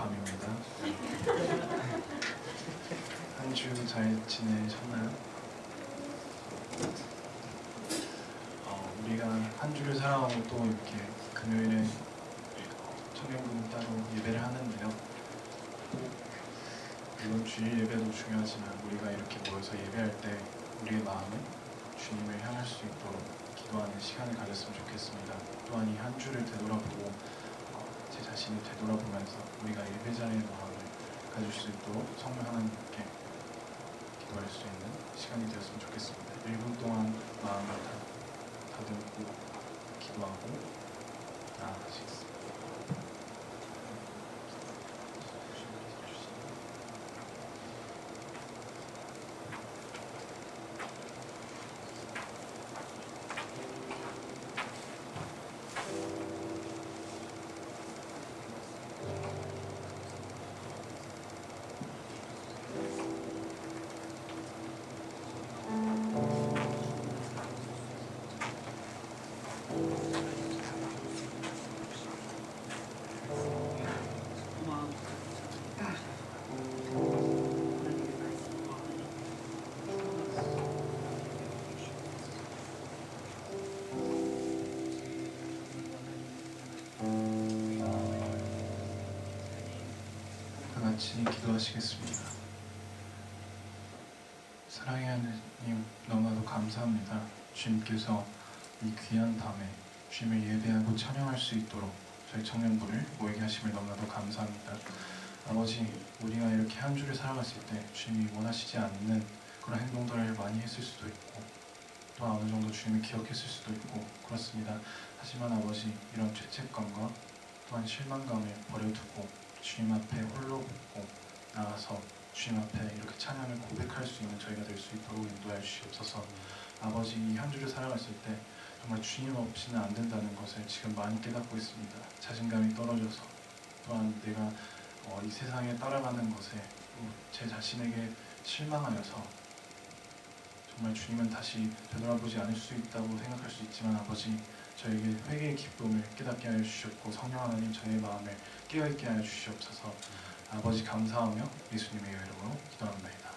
밤입니다. 한 주 잘 지내셨나요? 우리가 한 주를 살아가고 또 이렇게 금요일에 청년부는 따로 예배를 하는데요. 물론 주일 예배도 중요하지만 우리가 이렇게 모여서 예배할 때 우리의 마음은 주님을 향할 수 있도록 기도하는 시간을 가졌으면 좋겠습니다. 또한 이 한 주를 되돌아보고 제 자신을 되돌아보면서 우리가 예배자의 마음을 가질 수 있도록 성령 하나님께 기도할 수 있는 시간이 되었으면 좋겠습니다. 1분 동안 마음을 다듬고 기도하고 나아가시겠습니다. 같이 기도하시겠습니다. 사랑의 하나님, 너무나도 감사합니다. 주님께서 이 귀한 밤에 주님을 예배하고 찬양할 수 있도록 저희 청년부를 모이게 하심을 너무나도 감사합니다. 아버지, 우리가 이렇게 한 주를 살아갔을 때 주님이 원하시지 않는 그런 행동들을 많이 했을 수도 있고 또 어느 정도 주님을 기억했을 수도 있고 그렇습니다. 하지만 아버지, 이런 죄책감과 또한 실망감을 버려두고 주님 앞에 홀로 걷고 나가서 주님 앞에 이렇게 찬양을 고백할 수 있는 저희가 될 수 있도록 인도하여 주시옵소서. 아버지, 이 한 주를 살아갔을 때 정말 주님 없이는 안 된다는 것을 지금 많이 깨닫고 있습니다. 자신감이 떨어져서 또한 내가 이 세상에 따라가는 것에 제 자신에게 실망하여서 정말 주님은 다시 되돌아보지 않을 수 있다고 생각할 수 있지만 아버지, 저에게 회개의 기쁨을 깨닫게 하여 주셨고 성령 하나님 저의 마음을 깨어있게 하여 주시옵소서. 아버지 감사하며 예수님의 이름으로 기도합니다.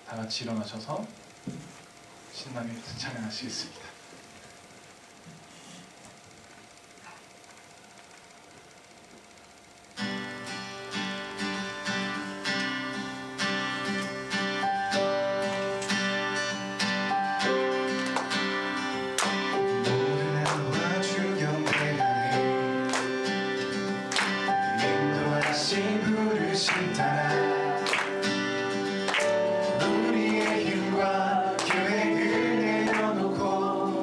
다 같이 일어나셔서 신나게 찬양하시겠습니다. 우리의 힘과 계획을 내려놓고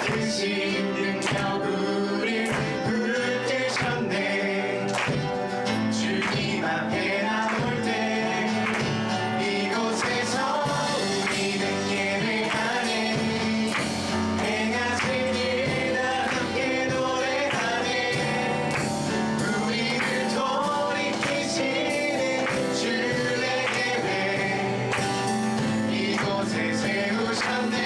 크신 능력 우릴 붙드셨네. 주님 앞에 나올 때 이곳에서 우리는 예배하네. 행하신 일 다 함께 노래하네. 우리를 돌이키시는 주의 계획 이곳에 세우셨네.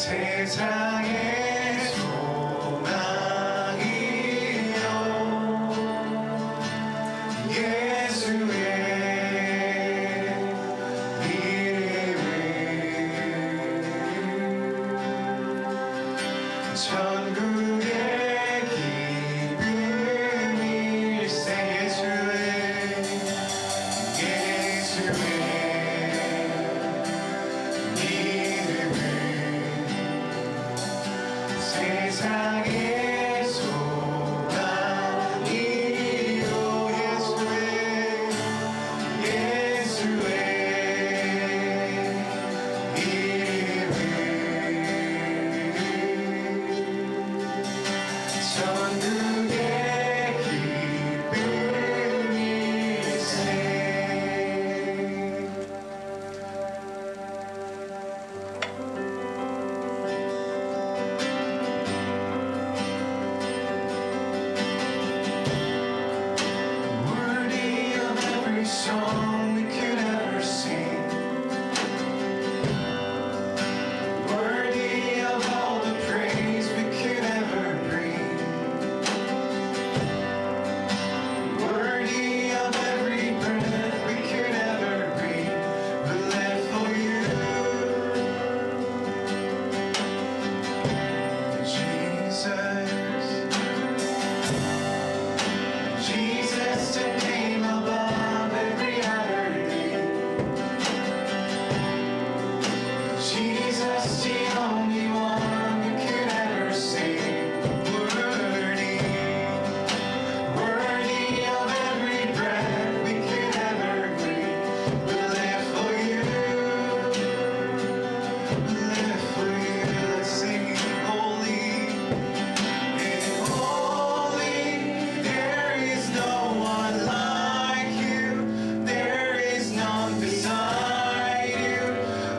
세상의 소망이요 예수의 이름 전국의 기쁨일세. 예수의 세상의 소망이요 예수의 이름 전국의 기쁨일세. Song we could ever sing, worthy of all the praise we could ever bring, worthy of every breath we could ever breathe. We live for you, Jesus, Jesus, the name above every other name. Jesus, the only one who could ever save. Worthy, worthy of every breath we could ever breathe. We live for you, we live for you. Let's sing holy, and holy. There is no one like you. There is none beside you.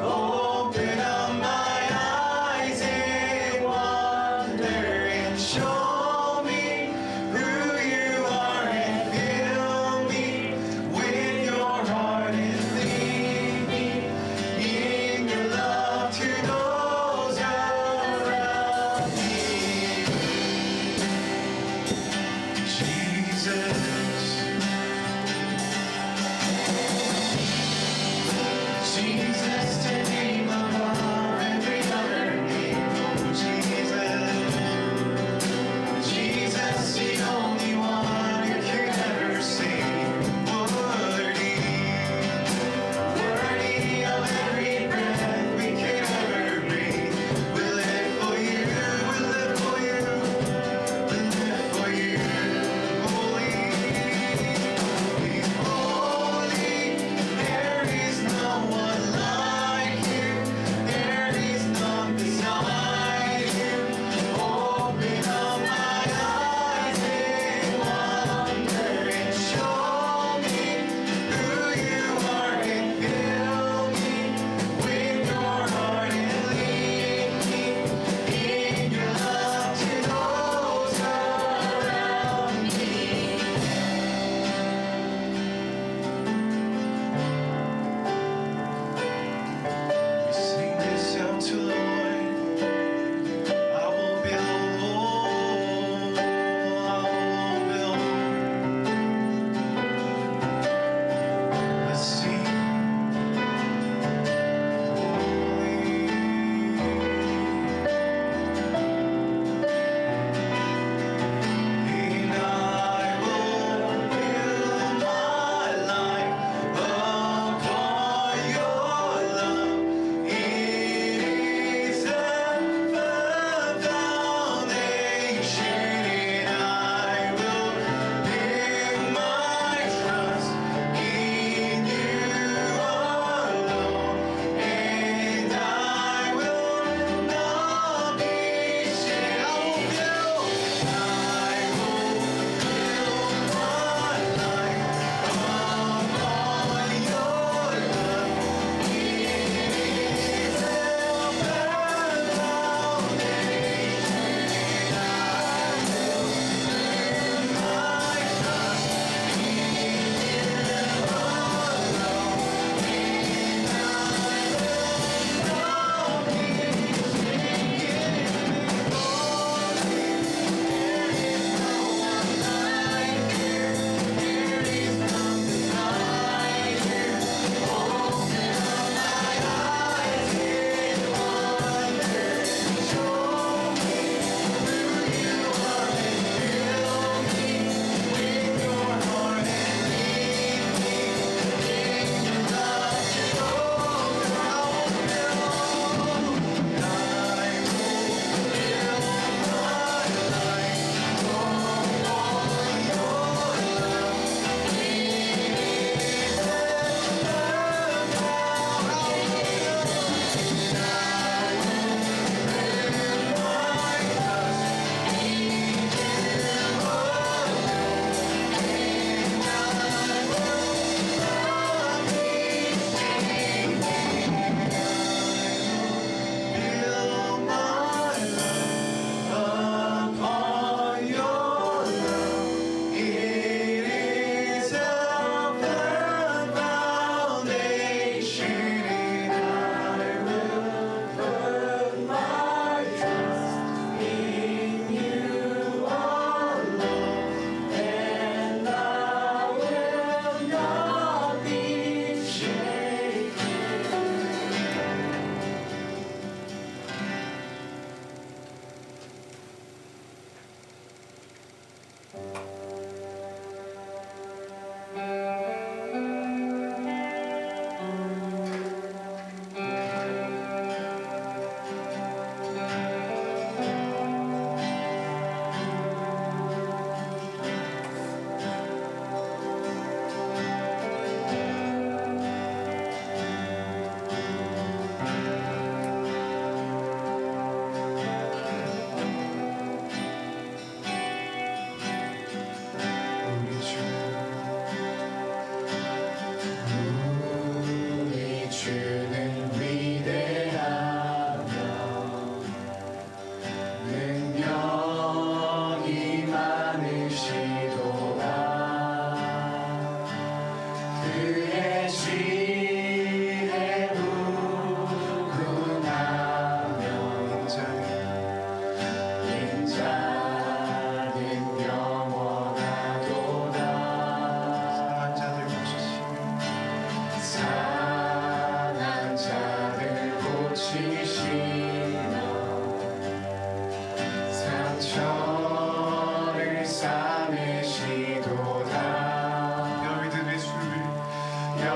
Open up my eyes and wonder and show me who you are and fill me with your heart and lead me in your love to those around me. Jesus, Jesus, the name above every other name. Oh, Jesus, Jesus, the only one who could ever save. Worthy, worthy of every breath we could ever breathe. We live for you, we live for you, we live for you. Holy,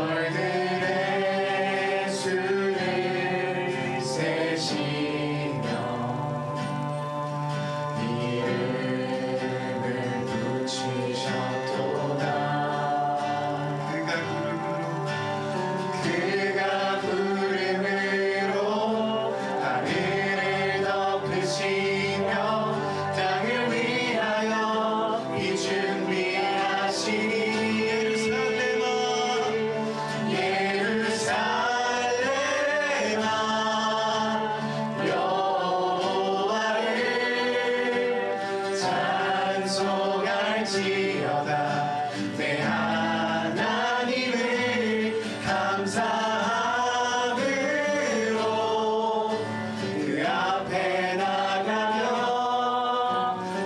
별들의 수를 세시며 이름을 붙이셨도다. 그가 구름으로 하늘을 덮으시며 땅을 위하여 이 준비하시니 예루살렘아 여호와를 찬송할지어다. 내 하나님을 감사함으로 그 앞에 나가며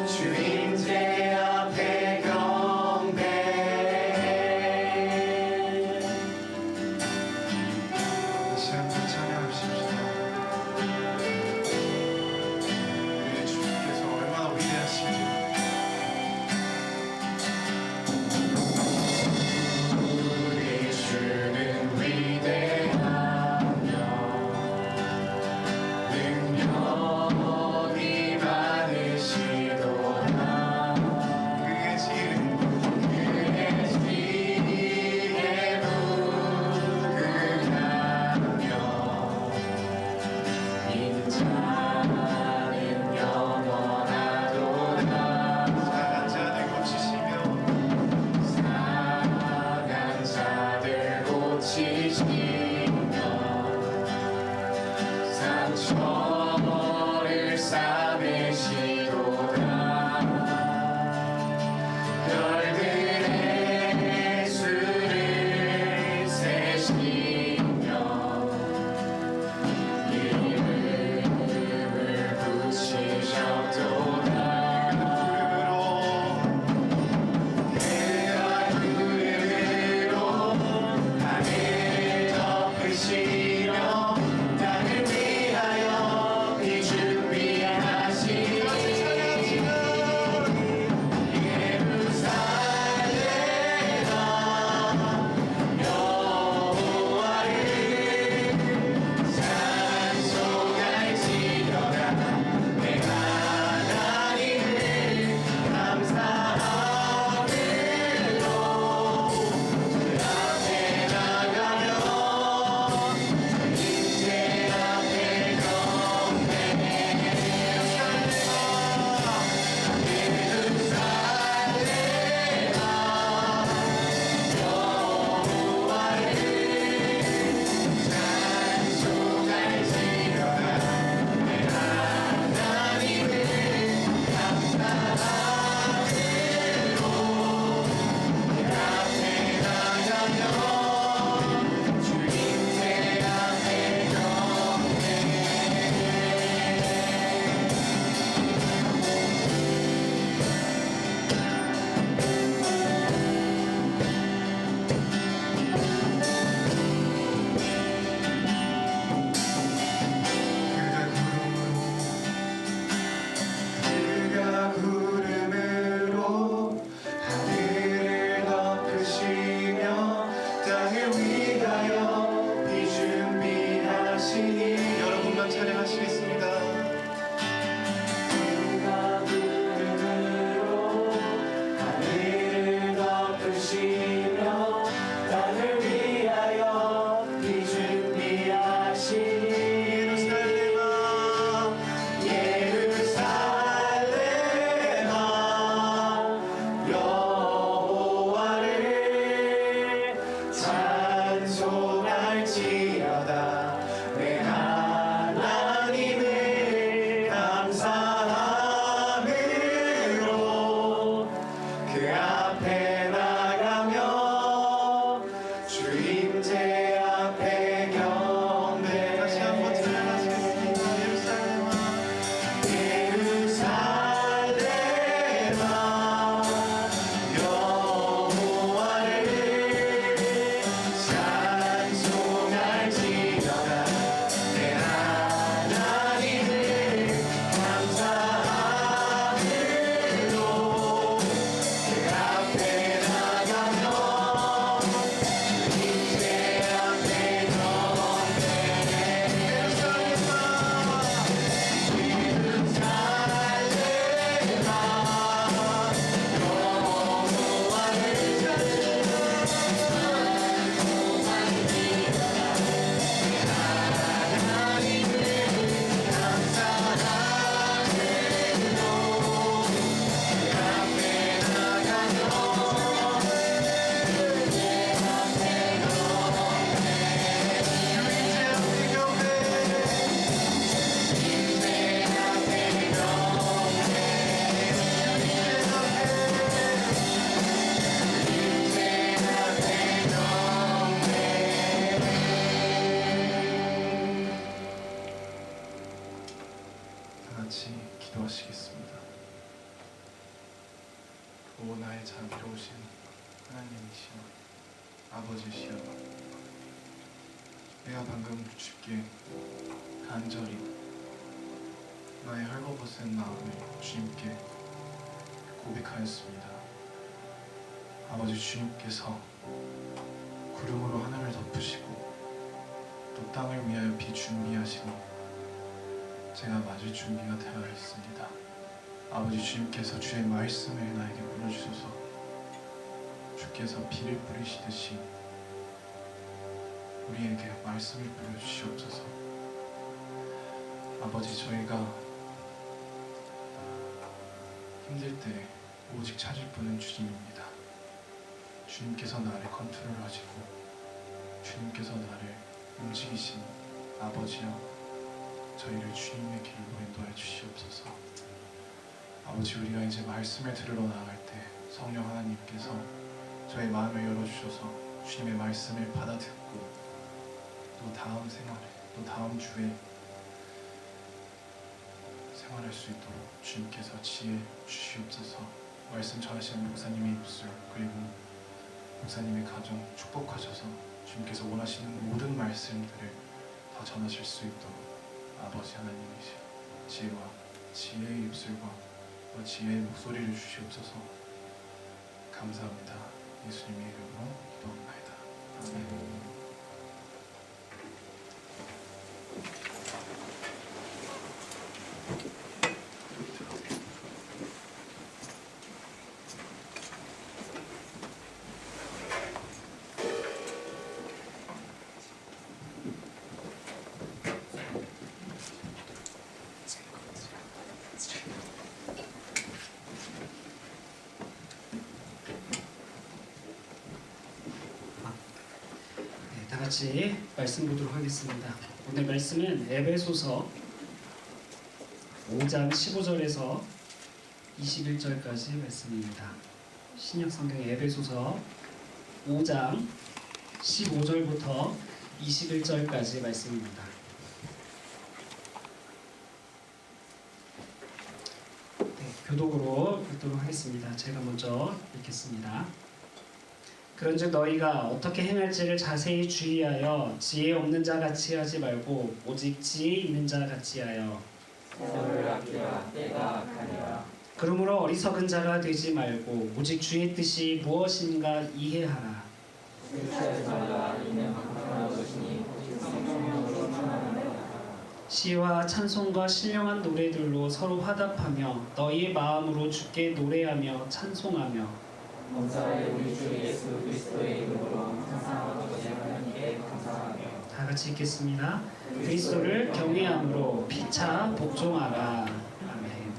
주인제 앞에 경배해. 다시 한번 찬양하십시다. 우리의 주님께서 얼마나 위대하신지. 하나님이시여 아버지시여 내가 방금 주께 간절히 나의 헐거벗은 마음을 주님께 고백하였습니다. 아버지 주님께서 구름으로 하늘을 덮으시고 또 땅을 위하여 비 준비하시니 제가 맞을 준비가 되어 있습니다. 아버지 주님께서 주의 말씀을 나에게 불어주셔서 주께서 비를 뿌리시듯이 우리에게 말씀을 뿌려주시옵소서. 아버지 저희가 힘들 때 오직 찾을 분은 주님입니다. 주님께서 나를 컨트롤하시고 주님께서 나를 움직이신 아버지여 저희를 주님의 길로 인도해 주시옵소서. 아버지 우리가 이제 말씀을 들으러 나갈 때 성령 하나님께서 저희 마음을 열어주셔서 주님의 말씀을 받아듣고 또 다음 생활에 또 다음 주에 생활할 수 있도록 주님께서 지혜 주시옵소서. 말씀 전하시는 목사님의 입술 그리고 목사님의 가정 축복하셔서 주님께서 원하시는 모든 말씀들을 다 전하실 수 있도록 아버지 하나님이시여 지혜와 지혜의 입술과 또 지혜의 목소리를 주시옵소서. 감사합니다. 예수님의 이름으로 기도합니다. 아멘. 다 같이 말씀 보도록 하겠습니다. 오늘 말씀은 에베소서 5장 15절에서 21절까지 말씀입니다. 신약 성경 에베소서 5장 15절부터 21절까지 말씀입니다. 교독으로 읽도록 하겠습니다. 제가 먼저 읽겠습니다. 그런즉 너희가 어떻게 행할지를 자세히 주의하여 지혜 없는 자 같이 하지 말고 오직 지혜 있는 자 같이 하여 세월을 아끼라 때가 악하니라. 그러므로 어리석은 자가 되지 말고 오직 주의 뜻이 무엇인가 이해하라. 실수하지 말라. 이는 불편한 것이니 성령으로 충만하라. 시와 찬송과 신령한 노래들로 서로 화답하며 너희의 마음으로 주께 노래하며 찬송하며 범사의 우리 주 예수 그리스도의 이름으로 항상 아버지 하나님께 감사하며 다 같이 읽겠습니다. 그리스도를 경외함으로 피차 복종하라. 아멘.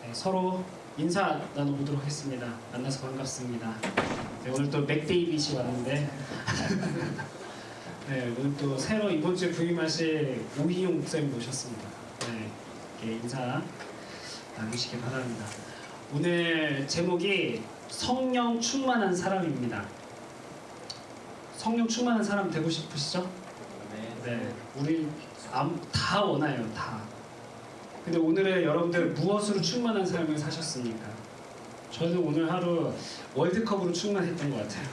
네, 서로 인사 나눠보도록 하겠습니다. 만나서 반갑습니다. 네, 오늘 또 맥데이빗이 왔는데 네, 오늘 또 새로 이번 주에 부임하실 오희용 목사님 모셨습니다. 네, 이렇게 인사 나누시기 바랍니다. 오늘 제목이 성령 충만한 사람입니다. 성령 충만한 사람 되고 싶으시죠? 네, 우리 다 원해요, 다. 근데 오늘은 여러분들 무엇으로 충만한 삶을 사셨습니까? 저는 오늘 하루 월드컵으로 충만했던 것 같아요.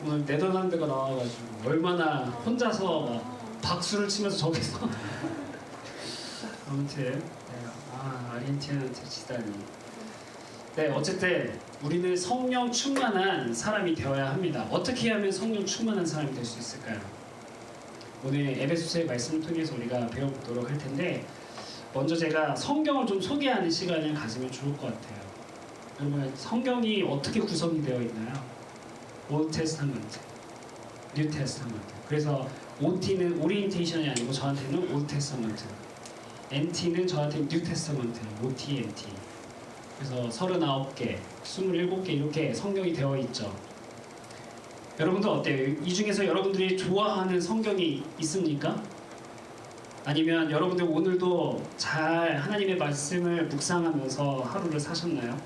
오늘 네덜란드가 나와가지고 얼마나 혼자서 막 박수를 치면서 저기서 아무튼 아르헨티나한테 지다니. 네, 어쨌든 우리는 성령 충만한 사람이 되어야 합니다. 어떻게 하면 성령 충만한 사람이 될 수 있을까요? 오늘 에베소서의 말씀을 통해서 우리가 배워보도록 할 텐데 먼저 제가 성경을 좀 소개하는 시간을 가지면 좋을 것 같아요. 여러분 성경이 어떻게 구성이 되어 있나요? 올드 테스타먼트, 뉴 테스타먼트. 그래서 OT는 오리엔테이션이 아니고 저한테는 올드 테스타먼트, NT는 저한테 뉴 테스타먼트, OT, NT. 그래서 39개, 27개 이렇게 성경이 되어 있죠. 여러분들 어때요? 이 중에서 여러분들이 좋아하는 성경이 있습니까? 아니면 여러분들 오늘도 잘 하나님의 말씀을 묵상하면서 하루를 사셨나요?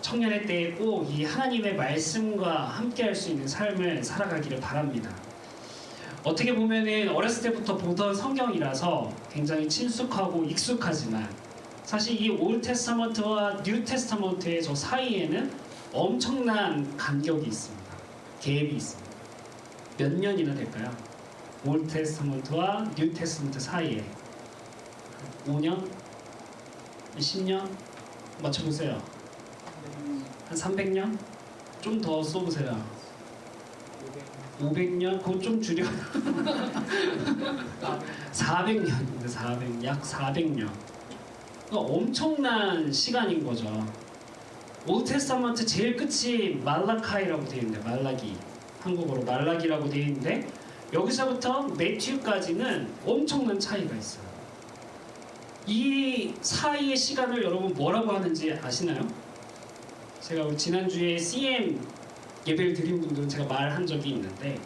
청년의 때에 꼭 이 하나님의 말씀과 함께 할 수 있는 삶을 살아가기를 바랍니다. 어떻게 보면은 어렸을 때부터 보던 성경이라서 굉장히 친숙하고 익숙하지만 사실 이 올 테스타먼트와 뉴 테스타먼트의 저 사이에는 엄청난 간격이 있습니다. 갭이 있습니다. 몇 년이나 될까요? 올 테스타먼트와 뉴 테스타먼트 사이에 5년? 10년? 맞춰보세요. 한 300년? 좀 더 쏘보세요. 500년? 그거 좀 줄여. 400년인데 400, 약 400년. 그러니까 엄청난 시간인 거죠. 올 테스타먼트 제일 끝이 말라카이라고 되어 있는데, 말라기, 한국어로 말라기라고 되어 있는데 여기서부터 매튜까지는 엄청난 차이가 있어요. 이 사이의 시간을 여러분 뭐라고 하는지 아시나요? 제가 지난주에 CM 예배를 드린 분들은 제가 말한 적이 있는데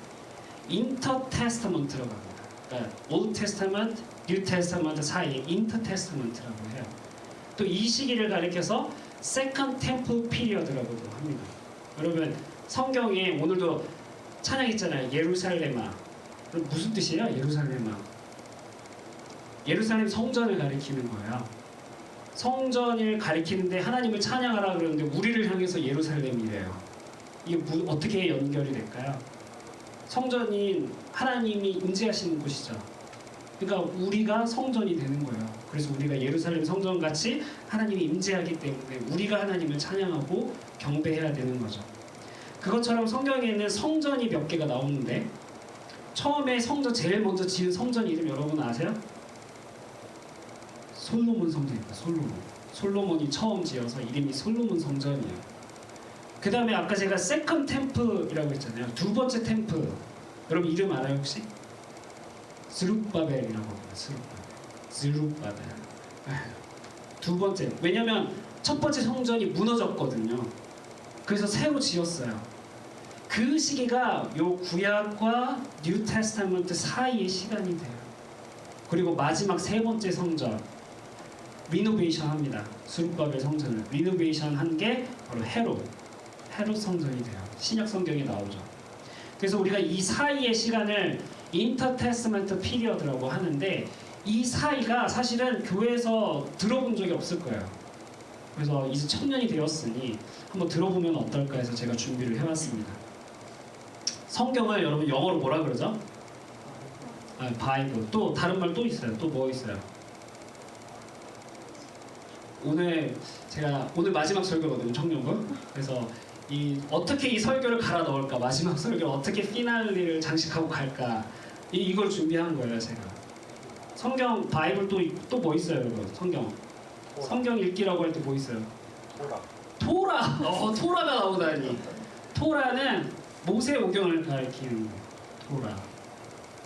인터테스타먼트라고 합니다. 그러니까 올드 테스타먼트, 뉴 테스타먼트 사이에 인터테스타먼트라고 해요. 또 이 시기를 가리켜서 세컨드 템플 피리어드라고도 합니다. 여러분 성경에 오늘도 찬양 있잖아요. 예루살렘아. 무슨 뜻이에요? 예루살렘아. 예루살렘 성전을 가리키는 거예요. 성전을 가리키는데 하나님을 찬양하라 그러는데 우리를 향해서 예루살렘이래요. 이게 어떻게 연결이 될까요? 성전인 하나님이 임재하시는 곳이죠. 그러니까 우리가 성전이 되는 거예요. 그래서 우리가 예루살렘 성전같이 하나님이 임재하기 때문에 우리가 하나님을 찬양하고 경배해야 되는 거죠. 그것처럼 성경에는 성전이 몇 개가 나오는데 처음에 성전 제일 먼저 지은 성전 이름 여러분 아세요? 솔로몬 성전입니다. 솔로몬이 처음 지어서 이름이 솔로몬 성전이에요. 그 다음에 아까 제가 세컨 템플이라고 했잖아요. 두 번째 템플 여러분 이름 알아요 혹시? 스룹바벨이라고 합니다. 스룹바벨. 두 번째. 왜냐면 첫 번째 성전이 무너졌거든요. 그래서 새로 지었어요. 그 시기가 요 구약과 뉴 테스타먼트 사이의 시간이 돼요. 그리고 마지막 세 번째 성전 리노베이션 합니다. 스룹바벨 성전을 리노베이션 한 게 바로 헤롯 성전이 돼요. 신약 성경에 나오죠. 그래서 우리가 이 사이의 시간을 인터테스먼트 피리어드라고 하는데 이 사이가 사실은 교회에서 들어본 적이 없을 거예요. 그래서 이제 1000년이 되었으니 한번 들어보면 어떨까 해서 제가 준비를 해왔습니다. 성경을 여러분 영어로 뭐라 그러죠? 바이블. 또 다른 말 또 있어요. 또 뭐 있어요? 오늘 마지막 설교거든요. 청년부. 그래서 어떻게 이 설교를 갈아 넣을까? 마지막 설교를 어떻게 피날레를 장식하고 갈까? 이걸 준비한 거예요, 제가. 성경 바이블 또 뭐 있어요, 여러분? 성경 읽기라고 할 때 뭐 있어요? 토라. 토라가 나오다니. 토라는 모세오경을 가리키는 거예요. 토라.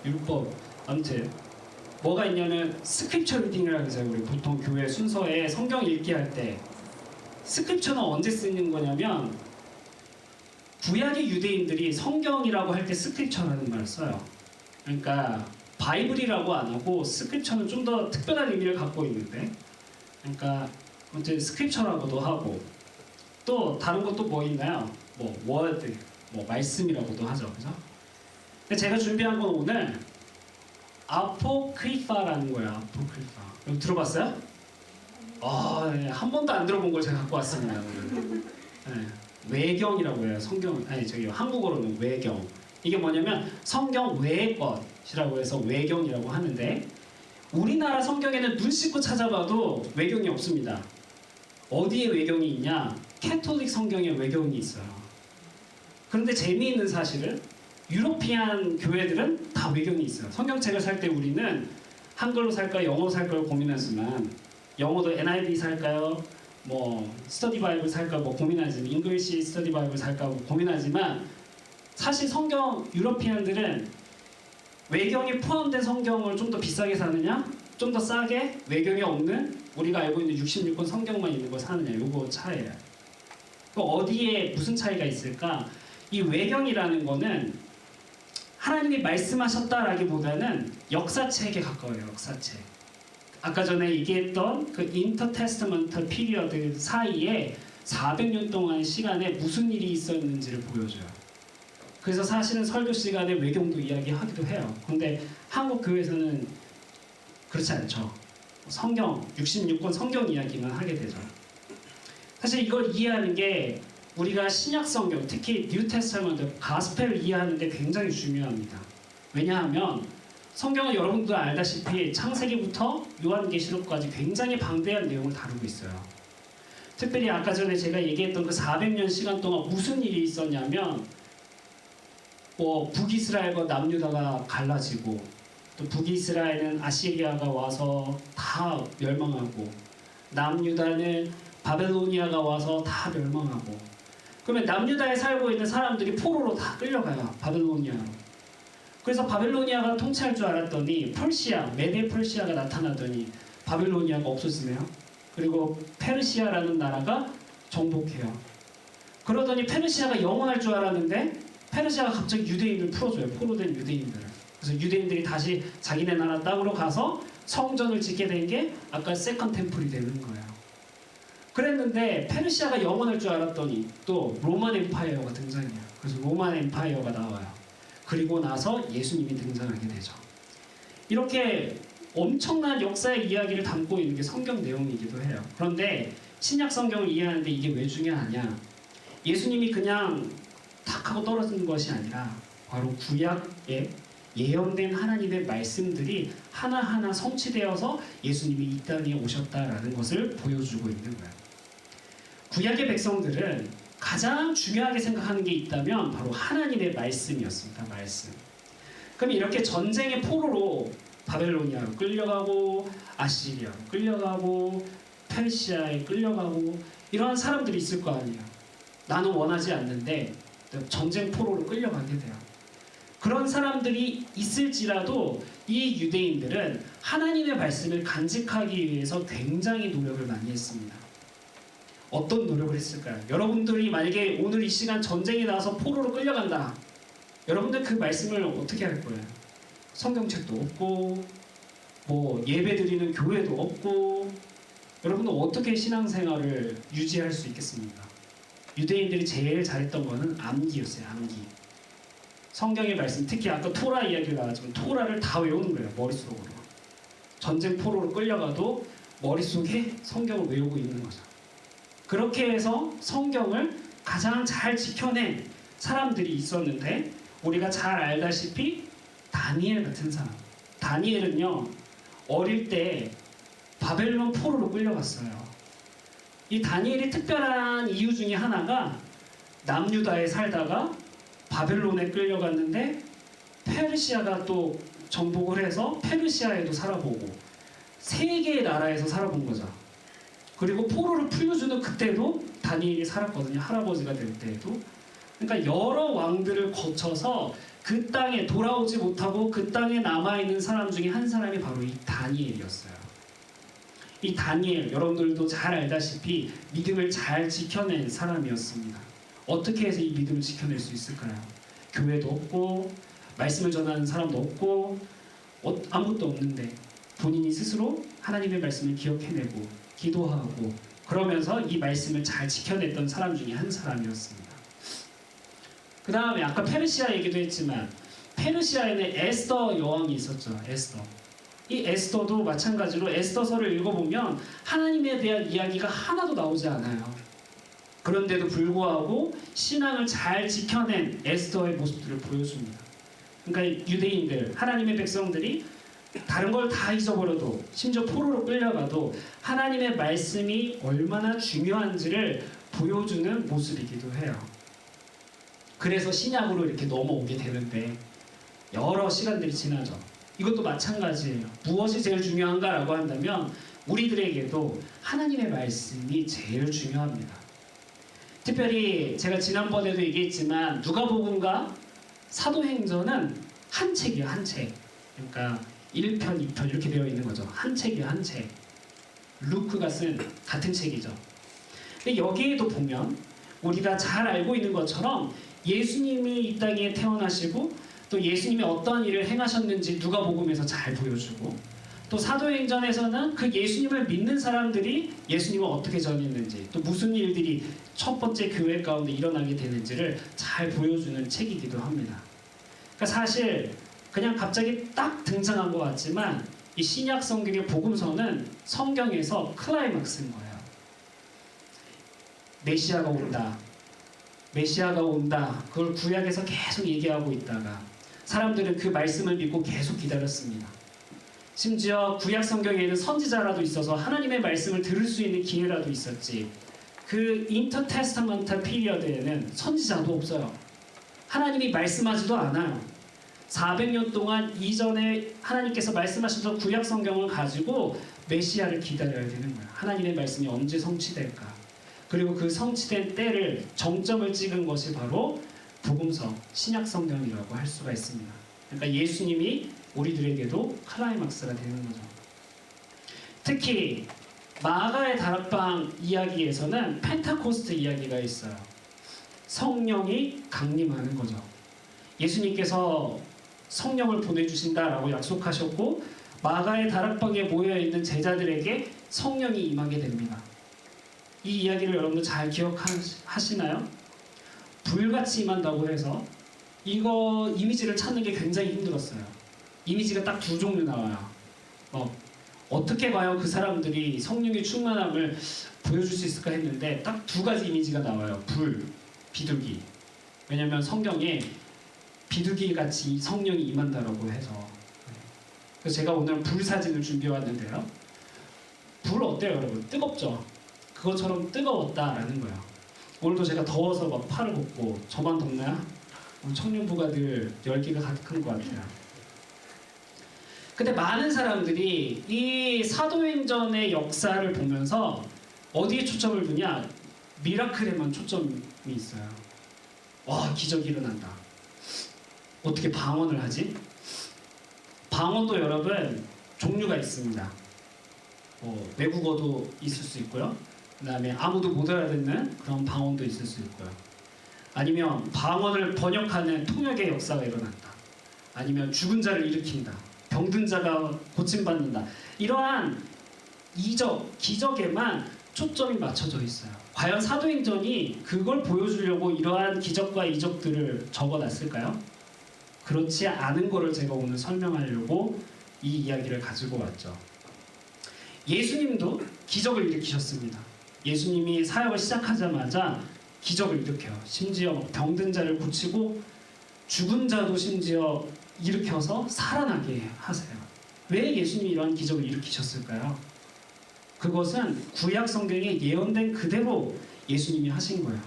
율법. 아무튼 뭐가 있냐면 스크립처 리딩이라고 해서 우리 보통 교회 순서에 성경 읽기 할 때 스크립처는 언제 쓰는 거냐면 구약의 유대인들이 성경이라고 할 때 스크립처라는 말을 써요. 그러니까 바이블이라고 안 하고 스크립처는 좀 더 특별한 의미를 갖고 있는데 그러니까 아무튼 스크립처라고도 하고 또 다른 것도 뭐 있나요? 뭐 워드, 뭐 말씀이라고도 하죠. 그죠? 근데 제가 준비한 건 오늘 아포크리파라는 거예요. 아포크리파. 여러분 들어봤어요? 네. 한 번도 안 들어본 걸 제가 갖고 왔습니다. 네. 외경이라고 해요. 한국어로는 외경. 이게 뭐냐면 성경 외의 것이라고 해서 외경이라고 하는데 우리나라 성경에는 눈 씻고 찾아봐도 외경이 없습니다. 어디에 외경이 있냐? 캐톨릭 성경에 외경이 있어요. 그런데 재미있는 사실은 유로피안 교회들은 다 외경이 있어요. 성경책을 살 때 우리는 한글로 살까 영어로 살까를 고민하지만 영어도 NIV 살까요? 뭐 스터디 바이블 살까 뭐 고민하지만 잉글리시 스터디 바이블 살까 뭐 고민하지만 사실 성경 유러피안들은 외경이 포함된 성경을 좀 더 비싸게 사느냐 좀 더 싸게 외경이 없는 우리가 알고 있는 66권 성경만 있는 걸 사느냐 요거 차이예요. 어디에 무슨 차이가 있을까? 이 외경이라는 거는 하나님이 말씀하셨다라기보다는 역사책에 가까워요. 역사책. 아까 전에 얘기했던 그 인터테스트먼트 피리어드 사이에 400년 동안 시간에 무슨 일이 있었는지를 보여줘요. 그래서 사실은 설교 시간에 외경도 이야기하기도 해요. 근데 한국 교회에서는 그렇지 않죠. 성경 66권 성경 이야기만 하게 되죠. 사실 이걸 이해하는 게 우리가 신약 성경, 특히 뉴 테스타먼트, 가스펠을 이해하는 데 굉장히 중요합니다. 왜냐하면 성경은 여러분도 알다시피 창세기부터 요한계시록까지 굉장히 방대한 내용을 다루고 있어요. 특별히 아까 전에 제가 얘기했던 그 400년 시간 동안 무슨 일이 있었냐면 북이스라엘과 남유다가 갈라지고 또 북이스라엘은 아시리아가 와서 다 멸망하고 남유다는 바벨로니아가 와서 다 멸망하고 그러면 남유다에 살고 있는 사람들이 포로로 다 끌려가요. 바벨로니아로. 그래서 바벨로니아가 통치할 줄 알았더니 퍼시아, 메데 퍼시아가 나타나더니 바벨로니아가 없어지네요. 그리고 페르시아라는 나라가 정복해요. 그러더니 페르시아가 영원할 줄 알았는데 페르시아가 갑자기 유대인을 풀어줘요. 포로된 유대인들을. 그래서 유대인들이 다시 자기네 나라 땅으로 가서 성전을 짓게 된 게 아까 세컨 템플이 되는 거예요. 그랬는데 페르시아가 영원할 줄 알았더니 또 로만 엠파이어가 등장해요. 그래서 로만 엠파이어가 나와요. 그리고 나서 예수님이 등장하게 되죠. 이렇게 엄청난 역사의 이야기를 담고 있는 게 성경 내용이기도 해요. 그런데 신약 성경을 이해하는데 이게 왜 중요하냐? 예수님이 그냥 탁 하고 떨어지는 것이 아니라 바로 구약에 예언된 하나님의 말씀들이 하나하나 성취되어서 예수님이 이 땅에 오셨다라는 것을 보여주고 있는 거예요. 구약의 백성들은 가장 중요하게 생각하는 게 있다면 바로 하나님의 말씀이었습니다. 말씀. 그럼 이렇게 전쟁의 포로로 바벨로니아로 끌려가고 아시리아로 끌려가고 페르시아에 끌려가고 이런 사람들이 있을 거 아니에요. 나는 원하지 않는데 전쟁 포로로 끌려가게 돼요. 그런 사람들이 있을지라도 이 유대인들은 하나님의 말씀을 간직하기 위해서 굉장히 노력을 많이 했습니다. 어떤 노력을 했을까요? 여러분들이 만약에 오늘 이 시간 전쟁이 나서 포로로 끌려간다. 여러분들 그 말씀을 어떻게 할 거예요? 성경책도 없고 예배 드리는 교회도 없고 여러분은 어떻게 신앙생활을 유지할 수 있겠습니까? 유대인들이 제일 잘했던 거는 암기였어요. 암기. 성경의 말씀, 특히 아까 토라 이야기를 나왔지만 토라를 다 외우는 거예요. 머릿속으로. 전쟁 포로로 끌려가도 머릿속에 성경을 외우고 있는 거죠. 그렇게 해서 성경을 가장 잘 지켜낸 사람들이 있었는데 우리가 잘 알다시피 다니엘 같은 사람. 다니엘은요. 어릴 때 바벨론 포로로 끌려갔어요. 이 다니엘이 특별한 이유 중에 하나가 남유다에 살다가 바벨론에 끌려갔는데 페르시아가 또 정복을 해서 페르시아에도 살아보고 세 개의 나라에서 살아본 거죠. 그리고 포로를 풀려주는 그때도 다니엘이 살았거든요. 할아버지가 될 때에도. 그러니까 여러 왕들을 거쳐서 그 땅에 돌아오지 못하고 그 땅에 남아있는 사람 중에 한 사람이 바로 이 다니엘이었어요. 이 다니엘, 여러분들도 잘 알다시피 믿음을 잘 지켜낸 사람이었습니다. 어떻게 해서 이 믿음을 지켜낼 수 있을까요? 교회도 없고 말씀을 전하는 사람도 없고 아무것도 없는데 본인이 스스로 하나님의 말씀을 기억해내고 기도하고 그러면서 이 말씀을 잘 지켜냈던 사람 중에 한 사람이었습니다. 그 다음에 아까 페르시아 얘기도 했지만 페르시아에는 에스더 여왕이 있었죠. 에스더. 이 에스더도 마찬가지로 에스더서를 읽어보면 하나님에 대한 이야기가 하나도 나오지 않아요. 그런데도 불구하고 신앙을 잘 지켜낸 에스더의 모습들을 보여줍니다. 그러니까 유대인들, 하나님의 백성들이 다른 걸 다 잊어버려도 심지어 포로로 끌려가도 하나님의 말씀이 얼마나 중요한지를 보여주는 모습이기도 해요. 그래서 신약으로 이렇게 넘어오게 되는데 여러 시간들이 지나죠. 이것도 마찬가지예요. 무엇이 제일 중요한가라고 한다면 우리들에게도 하나님의 말씀이 제일 중요합니다. 특별히 제가 지난번에도 얘기했지만 누가복음과 사도행전은 한 책이에요. 한 책. 그러니까 1편, 2편 이렇게 되어 있는 거죠. 한 책이에요. 한 책. 루크가 쓴 같은 책이죠. 근데 여기에도 보면 우리가 잘 알고 있는 것처럼 예수님이 이 땅에 태어나시고 또 예수님이 어떠한 일을 행하셨는지 누가복음에서 잘 보여주고 또 사도행전에서는 그 예수님을 믿는 사람들이 예수님을 어떻게 전했는지 또 무슨 일들이 첫 번째 교회 가운데 일어나게 되는지를 잘 보여주는 책이기도 합니다. 그러니까 사실 그냥 갑자기 딱 등장한 것 같지만 이 신약 성경의 복음서는 성경에서 클라이막스인 거예요. 메시아가 온다. 메시아가 온다. 그걸 구약에서 계속 얘기하고 있다가 사람들은 그 말씀을 믿고 계속 기다렸습니다. 심지어 구약 성경에는 선지자라도 있어서 하나님의 말씀을 들을 수 있는 기회라도 있었지. 그 인터테스타먼탈 피리어드에는 선지자도 없어요. 하나님이 말씀하지도 않아요. 400년 동안 이전에 하나님께서 말씀하셨던 구약 성경을 가지고 메시아를 기다려야 되는 거예요. 하나님의 말씀이 언제 성취될까? 그리고 그 성취된 때를 정점을 찍은 것이 바로 복음서, 신약 성경이라고 할 수가 있습니다. 그러니까 예수님이 우리들에게도 클라이막스가 되는 거죠. 특히 마가의 다락방 이야기에서는 펜타코스트 이야기가 있어요. 성령이 강림하는 거죠. 예수님께서 성령을 보내주신다라고 약속하셨고 마가의 다락방에 모여있는 제자들에게 성령이 임하게 됩니다. 이 이야기를 여러분들 잘 기억하시나요? 불같이 임한다고 해서 이거 이미지를 찾는 게 굉장히 힘들었어요. 이미지가 딱 두 종류 나와요. 어떻게 과연 그 사람들이 성령의 충만함을 보여줄 수 있을까 했는데 딱 두 가지 이미지가 나와요. 불, 비둘기. 왜냐하면 성경에 비둘기 같이 성령이 임한다라고 해서. 그래서 제가 오늘 불 사진을 준비해 왔는데요. 불 어때요, 여러분? 뜨겁죠? 그것처럼 뜨거웠다라는 거예요. 오늘도 제가 더워서 막 팔을 걷고 저만 덥나요? 오늘 청년부가들 열기가 가득한 것 같아요. 근데 많은 사람들이 이 사도행전의 역사를 보면서 어디에 초점을 두냐? 미라클에만 초점이 있어요. 와, 기적이 일어난다. 어떻게 방언을 하지? 방언도 여러분 종류가 있습니다. 외국어도 있을 수 있고요. 그 다음에 아무도 못 알아듣는 그런 방언도 있을 수 있고요. 아니면 방언을 번역하는 통역의 역사가 일어난다. 아니면 죽은 자를 일으킨다. 병든 자가 고침받는다. 이러한 이적, 기적에만 초점이 맞춰져 있어요. 과연 사도행전이 그걸 보여주려고 이러한 기적과 이적들을 적어놨을까요? 그렇지 않은 거를 제가 오늘 설명하려고 이 이야기를 가지고 왔죠. 예수님도 기적을 일으키셨습니다. 예수님이 사역을 시작하자마자 기적을 일으켜요. 심지어 병든 자를 고치고 죽은 자도 심지어 일으켜서 살아나게 하세요. 왜 예수님이 이러한 기적을 일으키셨을까요? 그것은 구약 성경에 예언된 그대로 예수님이 하신 거예요.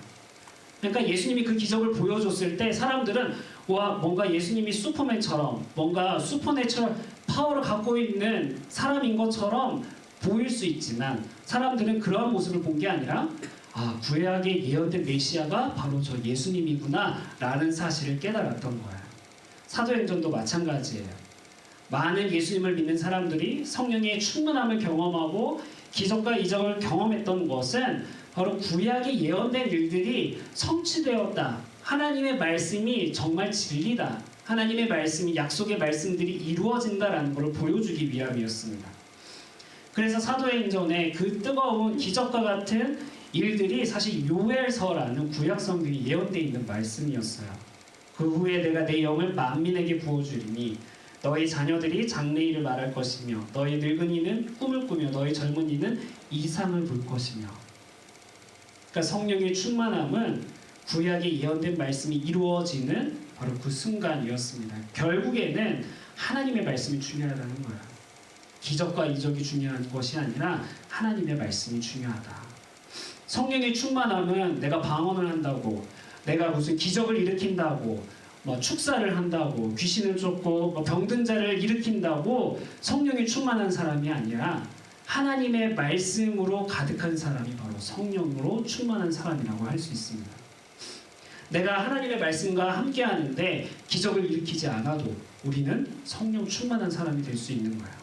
그러니까 예수님이 그 기적을 보여줬을 때 사람들은 와, 뭔가 예수님이 슈퍼맨처럼 뭔가 슈퍼내추럴 파워를 갖고 있는 사람인 것처럼 보일 수 있지만 사람들은 그러한 모습을 본 게 아니라 구약에 예언된 메시아가 바로 저 예수님이구나 라는 사실을 깨달았던 거예요. 사도행전도 마찬가지예요. 많은 예수님을 믿는 사람들이 성령의 충만함을 경험하고 기적과 이적을 경험했던 것은 바로 구약에 예언된 일들이 성취되었다. 하나님의 말씀이 정말 진리다. 하나님의 말씀이 약속의 말씀들이 이루어진다라는 것을 보여주기 위함이었습니다. 그래서 사도행전에 그 뜨거운 기적과 같은 일들이 사실 요엘서라는 구약 성경에 예언되어 있는 말씀이었어요. 그 후에 내가 내 영을 만민에게 부어주리니 너희 자녀들이 장래일을 말할 것이며 너희 늙은이는 꿈을 꾸며 너희 젊은이는 이상을 볼 것이며. 그러니까 성령의 충만함은 구약에 예언된 말씀이 이루어지는 바로 그 순간이었습니다. 결국에는 하나님의 말씀이 중요하다는 거예요. 기적과 이적이 중요한 것이 아니라 하나님의 말씀이 중요하다. 성령의 충만함은 내가 방언을 한다고, 내가 무슨 기적을 일으킨다고, 축사를 한다고, 귀신을 쫓고 병든 자를 일으킨다고 성령이 충만한 사람이 아니라 하나님의 말씀으로 가득한 사람이 바로 성령으로 충만한 사람이라고 할 수 있습니다. 내가 하나님의 말씀과 함께 하는데 기적을 일으키지 않아도 우리는 성령 충만한 사람이 될 수 있는 거예요.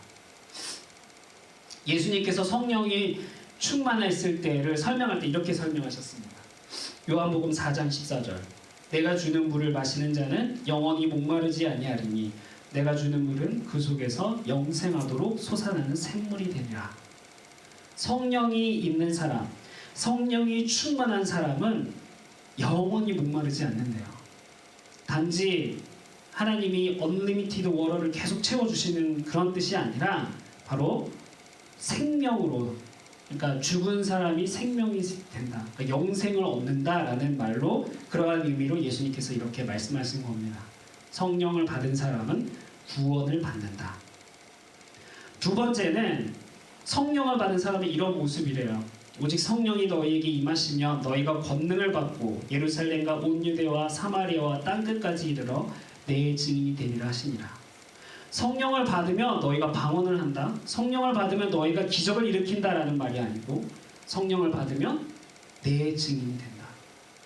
예수님께서 성령이 충만했을 때를 설명할 때 이렇게 설명하셨습니다. 요한복음 4장 14절 내가 주는 물을 마시는 자는 영원히 목마르지 아니하리니 내가 주는 물은 그 속에서 영생하도록 솟아나는 샘물이 되리라. 성령이 있는 사람, 성령이 충만한 사람은 영원히 목마르지 않는데요. 단지 하나님이 언리미티드 워러를 계속 채워주시는 그런 뜻이 아니라 바로 생명으로, 그러니까 죽은 사람이 생명이 된다, 그러니까 영생을 얻는다라는 말로, 그러한 의미로 예수님께서 이렇게 말씀하신 겁니다. 성령을 받은 사람은 구원을 받는다. 두 번째는 성령을 받은 사람의 이런 모습이래요. 오직 성령이 너희에게 임하시면 너희가 권능을 받고 예루살렘과 온 유대와 사마리아와 땅끝까지 이르러 내 증인이 되리라 하시니라. 성령을 받으면 너희가 방언을 한다, 성령을 받으면 너희가 기적을 일으킨다라는 말이 아니고, 성령을 받으면 내 증인이 된다,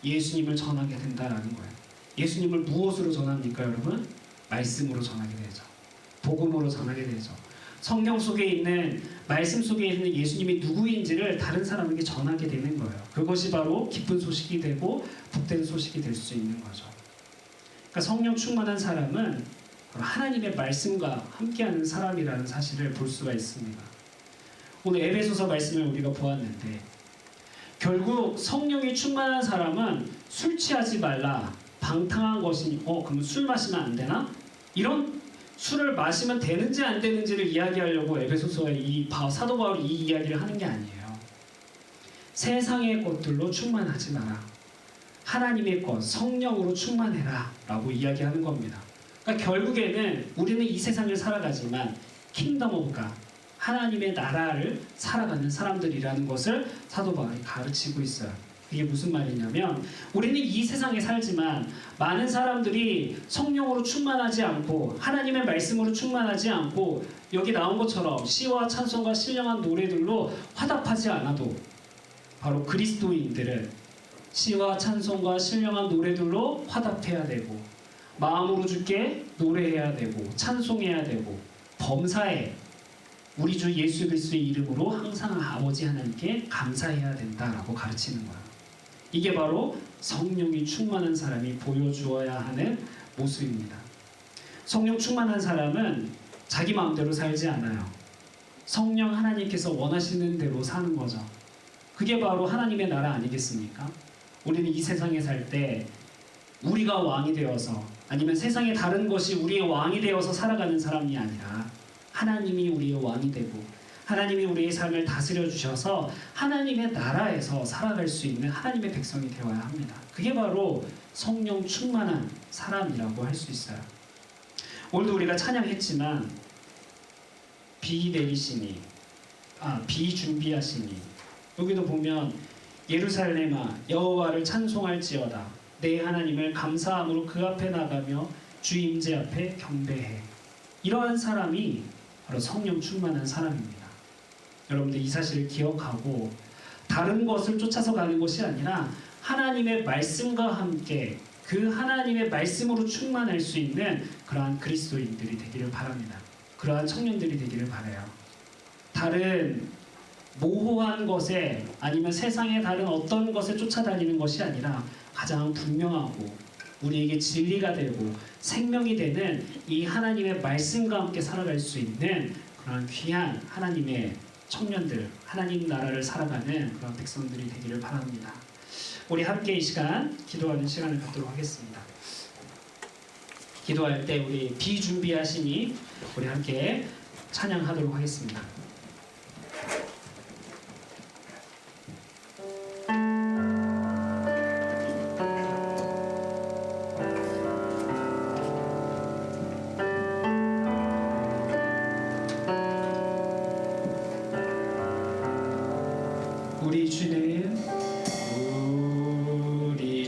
예수님을 전하게 된다라는 거예요. 예수님을 무엇으로 전합니까 여러분? 말씀으로 전하게 되죠. 복음으로 전하게 되죠. 성경 속에 있는, 말씀 속에 있는 예수님이 누구인지를 다른 사람에게 전하게 되는 거예요. 그것이 바로 기쁜 소식이 되고 복된 소식이 될 수 있는 거죠. 그러니까 성령 충만한 사람은 바로 하나님의 말씀과 함께하는 사람이라는 사실을 볼 수가 있습니다. 오늘 에베소서 말씀을 우리가 보았는데, 결국 성령이 충만한 사람은 술 취하지 말라, 방탕한 것이니 그럼 술 마시면 안 되나? 이런 술을 마시면 되는지 안 되는지를 이야기하려고 에베소서의 사도 바울이 이 이야기를 하는 게 아니에요. 세상의 것들로 충만하지 마라, 하나님의 것, 성령으로 충만해라 라고 이야기하는 겁니다. 그러니까 결국에는 우리는 이 세상을 살아가지만 킹덤 오브 갓, 하나님의 나라를 살아가는 사람들이라는 것을 사도 바울이 가르치고 있어요. 이게 무슨 말이냐면, 우리는 이 세상에 살지만 많은 사람들이 성령으로 충만하지 않고 하나님의 말씀으로 충만하지 않고, 여기 나온 것처럼 시와 찬송과 신령한 노래들로 화답하지 않아도, 바로 그리스도인들은 시와 찬송과 신령한 노래들로 화답해야 되고, 마음으로 주께 노래해야 되고 찬송해야 되고, 범사에 우리 주 예수 그리스도의 이름으로 항상 아버지 하나님께 감사해야 된다라고 가르치는 거예요. 이게 바로 성령이 충만한 사람이 보여주어야 하는 모습입니다. 성령 충만한 사람은 자기 마음대로 살지 않아요. 성령 하나님께서 원하시는 대로 사는 거죠. 그게 바로 하나님의 나라 아니겠습니까? 우리는 이 세상에 살 때 우리가 왕이 되어서, 아니면 세상의 다른 것이 우리의 왕이 되어서 살아가는 사람이 아니라 하나님이 우리의 왕이 되고 하나님이 우리의 삶을 다스려 주셔서 하나님의 나라에서 살아갈 수 있는 하나님의 백성이 되어야 합니다. 그게 바로 성령 충만한 사람이라고 할 수 있어요. 오늘도 우리가 찬양했지만 비 내리시니, 비 준비하시니, 여기도 보면 예루살렘아 여호와를 찬송할지어다, 내 하나님을 감사함으로 그 앞에 나가며 주 임재 앞에 경배해. 이러한 사람이 바로 성령 충만한 사람입니다. 여러분들 이 사실을 기억하고 다른 것을 쫓아서 가는 것이 아니라 하나님의 말씀과 함께 그 하나님의 말씀으로 충만할 수 있는 그러한 그리스도인들이 되기를 바랍니다. 그러한 청년들이 되기를 바라요. 다른 모호한 것에, 아니면 세상의 다른 어떤 것에 쫓아다니는 것이 아니라 가장 분명하고 우리에게 진리가 되고 생명이 되는 이 하나님의 말씀과 함께 살아갈 수 있는 그런 귀한 하나님의 청년들, 하나님 나라를 살아가는 그런 백성들이 되기를 바랍니다. 우리 함께 이 시간 기도하는 시간을 갖도록 하겠습니다. 기도할 때 우리 비 준비하시니 우리 함께 찬양하도록 하겠습니다. 우리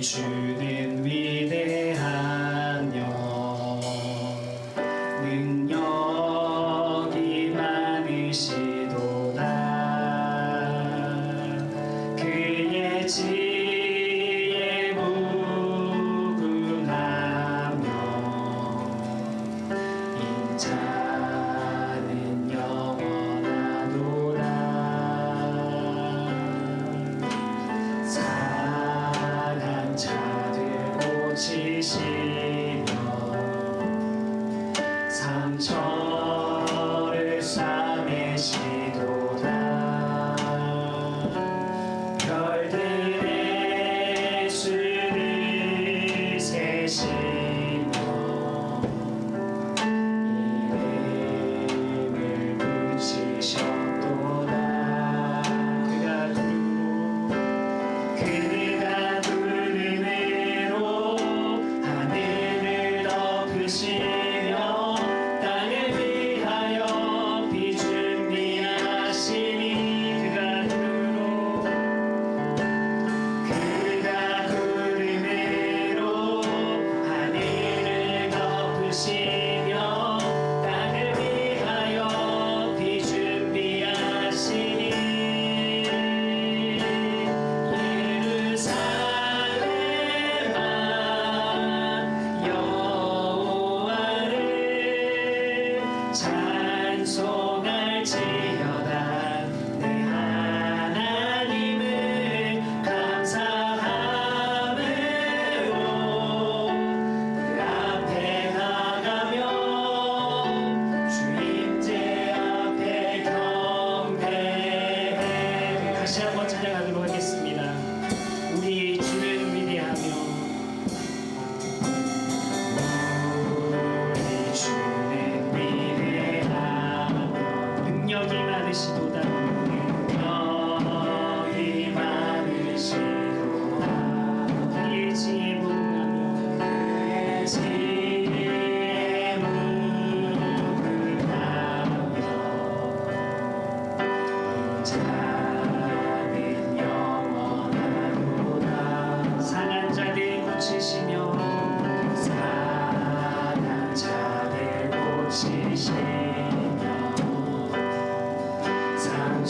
주는 위대한 영, 능력이 많으시도다. 그의 지혜 무궁하며 인자는 영원하도다. 상한 자들 고치시며 상처를 싸매시도다. 별들의 수를 세시며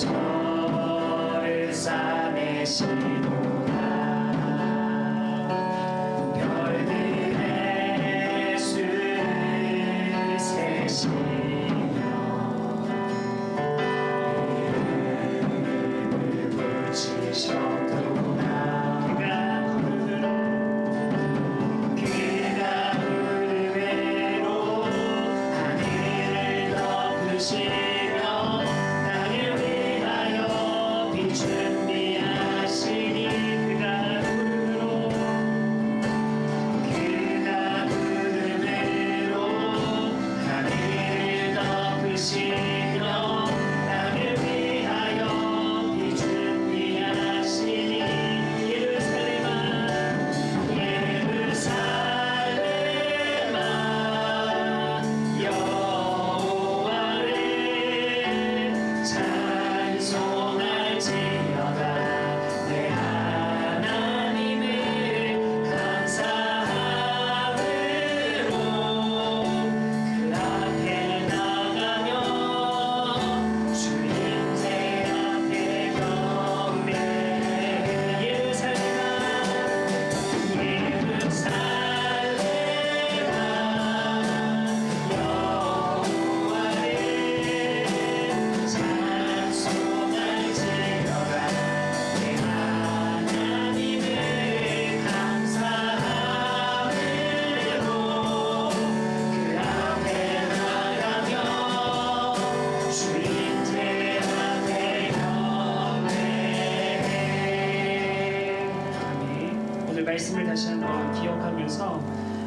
저를 싸매시도다 별들의 수를 세시며 이름을 붙이셨도다 그가 구름으로 하늘을 덮으시며 땅을 위하여 빛 준비하시니 그가 구름으로 하늘을 덮으시며 땅을 위하여 빛 준비하시니 예루살렘아 예루살렘아 여호와를 찬송할지어다 내 하나님을 감사함으로 그 앞에 나가며 주님의 앞에 경배해 예루살렘아 여호와를 찬송할지어다 내 하나님을 감사함으로 그 앞에 나가며 주님의 앞에 경배해 아멘. 오늘 말씀을 다시 한번 기억하면서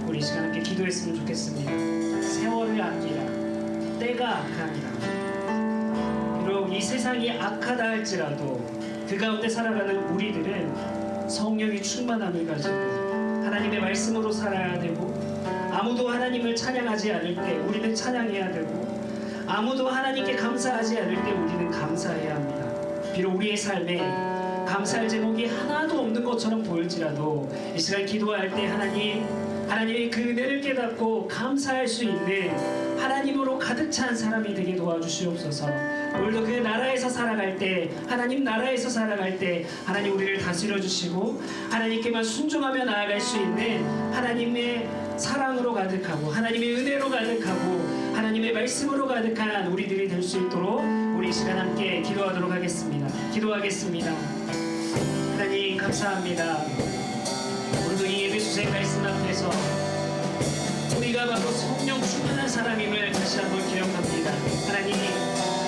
우리 이 시간 함께 기도했으면 좋겠습니다. 세월을 아끼라 때가 악하니라 비록 이 세상이 악하다 할지라도 그 가운데 살아가는 우리들은 성령의 충만함을 가지고 하나님의 말씀으로 살아야 되고 아무도 하나님을 찬양하지 않을 때 우리는 찬양해야 되고 아무도 하나님께 감사하지 않을 때 우리는 감사해야 합니다. 비록 우리의 삶에 감사할 제목이 하나도 없는 것처럼 보일지라도 이 시간 기도할 때 하나님의 그 은혜를 깨닫고 감사할 수 있는 하나님으로 가득 찬 사람이 되게 도와주시옵소서. 오늘도 그 나라에서 살아갈 때 하나님 나라에서 살아갈 때 하나님 우리를 다스려 주시고 하나님께만 순종하며 나아갈 수 있는 하나님의 사랑으로 가득하고 하나님의 은혜로 가득하고 하나님의 말씀으로 가득한 우리들이 될 수 있도록 우리 이 시간 함께 기도하도록 하겠습니다. 기도하겠습니다. 하나님 감사합니다. 오늘도 이 예배 주제 말씀 앞에서 우리가 바로 성령 충만한 사람임을 다시 한번 기억합니다. 하나님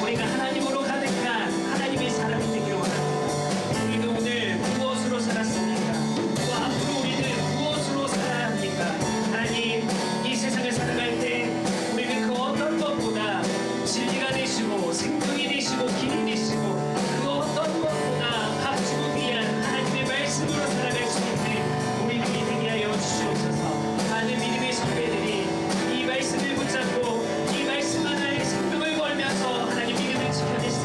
우리가 하나님으로 가득한 하나님의 사람이 되기로 원합니다. 우리도 오늘 무엇으로 살았습니까? 또 앞으로 우리는 무엇으로 살아야 합니까? 하나님 이 세상을 살아갈 때 우리는 그 어떤 것보다 진리가 되시고 생명이 되시고 길이 되시고 그 어떤 것보다 값주고 귀한 하나님의 말씀으로 살아갈 수 있는 우리들이 되게 하여 주시옵소서. 많은 믿음의 선배들이 이 말씀을 붙잡고 이 말씀 하나에 생명을 걸면서 하나님 믿음을 지켜내시옵소서.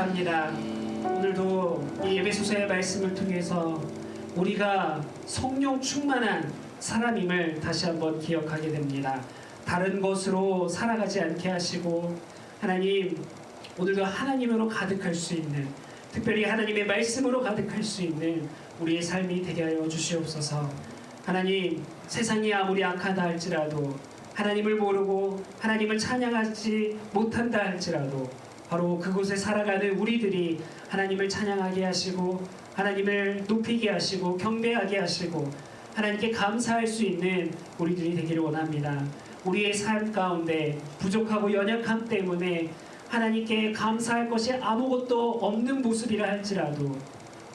감사합니다. 오늘도 이 예배소서의 말씀을 통해서 우리가 성령 충만한 사람임을 다시 한번 기억하게 됩니다. 다른 것으로 살아가지 않게 하시고 하나님, 오늘도 하나님으로 가득할 수 있는, 특별히 하나님의 말씀으로 가득할 수 있는 우리의 삶이 되게 하여 주시옵소서. 하나님, 세상이 아무리 악하다 할지라도, 하나님을 모르고 하나님을 찬양하지 못한다 할지라도 바로 그곳에 살아가는 우리들이 하나님을 찬양하게 하시고 하나님을 높이게 하시고 경배하게 하시고 하나님께 감사할 수 있는 우리들이 되기를 원합니다. 우리의 삶 가운데 부족하고 연약함 때문에 하나님께 감사할 것이 아무것도 없는 모습이라 할지라도